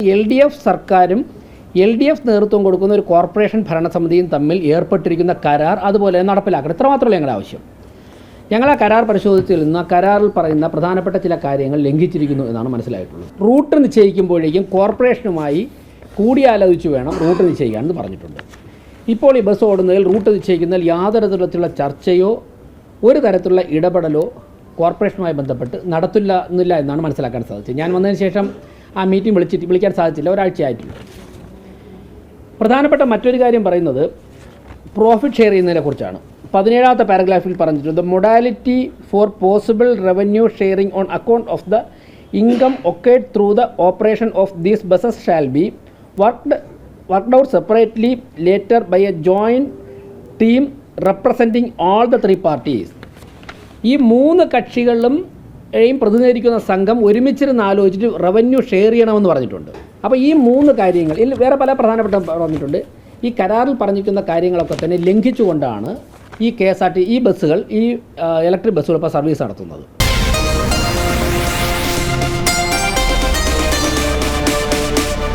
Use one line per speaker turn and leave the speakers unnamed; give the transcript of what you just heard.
LDF സർക്കാരും LDF നേതൃത്വം കൊടുക്കുന്ന ഒരു കോർപ്പറേഷൻ ഭരണസമിതിയും തമ്മിൽ ഏർപ്പെട്ടിരിക്കുന്ന കരാർ അതുപോലെ നടപ്പിലാക്കണം. ഇത്രമാത്രമല്ല ഞങ്ങളുടെ ആവശ്യം. ഞങ്ങൾ ആ കരാർ പരിശോധിച്ചതിൽ നിന്ന് ആ കരാറിൽ പറയുന്ന പ്രധാനപ്പെട്ട ചില കാര്യങ്ങൾ ലംഘിച്ചിരിക്കുന്നു എന്നാണ് മനസ്സിലായിട്ടുള്ളത്. റൂട്ട് നിശ്ചയിക്കുമ്പോഴേക്കും കോർപ്പറേഷനുമായി കൂടിയാലോചിച്ച് വേണം റൂട്ട് നിശ്ചയിക്കാമെന്ന് പറഞ്ഞിട്ടുണ്ട്. ഇപ്പോൾ ഈ ബസ് ഓടുന്നതിൽ റൂട്ട് നിശ്ചയിക്കുന്നതിൽ യാതൊരു തരത്തിലുള്ള ചർച്ചയോ ഒരു തരത്തിലുള്ള ഇടപെടലോ കോർപ്പറേഷനുമായി ബന്ധപ്പെട്ട് നടത്തുന്നില്ല എന്നാണ് മനസ്സിലാക്കാൻ സാധിച്ചത്. ഞാൻ വന്നതിന് ശേഷം ആ മീറ്റിംഗ് വിളിക്കാൻ സാധിച്ചില്ല, ഒരാഴ്ചയായിട്ടില്ല. പ്രധാനപ്പെട്ട മറ്റൊരു കാര്യം പറയുന്നത് പ്രോഫിറ്റ് ഷെയർ ചെയ്യുന്നതിനെ കുറിച്ചാണ്. 17ാമത്തെ പാരഗ്രാഫിൽ പറഞ്ഞിട്ടുണ്ട്, modality for possible revenue sharing on account of the income accrued through the operation of these buses shall be worked out separately later by a joint team representing all the 3 parties. ഈ 3 കക്ഷികളിലും പ്രതിനിധീകരിക്കുന്ന സംഘം ഒരുമിച്ചിരുന്ന് ആലോചിച്ചിട്ട് revenue share ചെയ്യണമെന്ന് പറഞ്ഞിട്ടുണ്ട്. അപ്പോൾ ഈ 3 കാര്യങ്ങൾ ഇതിൽ വേറെ പല പ്രധാനപ്പെട്ട പറഞ്ഞിട്ടുണ്ട്. ഈ കരാറിൽ പറഞ്ഞിരിക്കുന്ന കാര്യങ്ങളൊക്കെ തന്നെ ലംഘിച്ചുകൊണ്ടാണ് ഈ KSRT ഈ ബസ്സുകൾ ഈ ഇലക്ട്രിക് ബസ്സുകൾ ഇപ്പോൾ സർവീസ് നടത്തുന്നത്.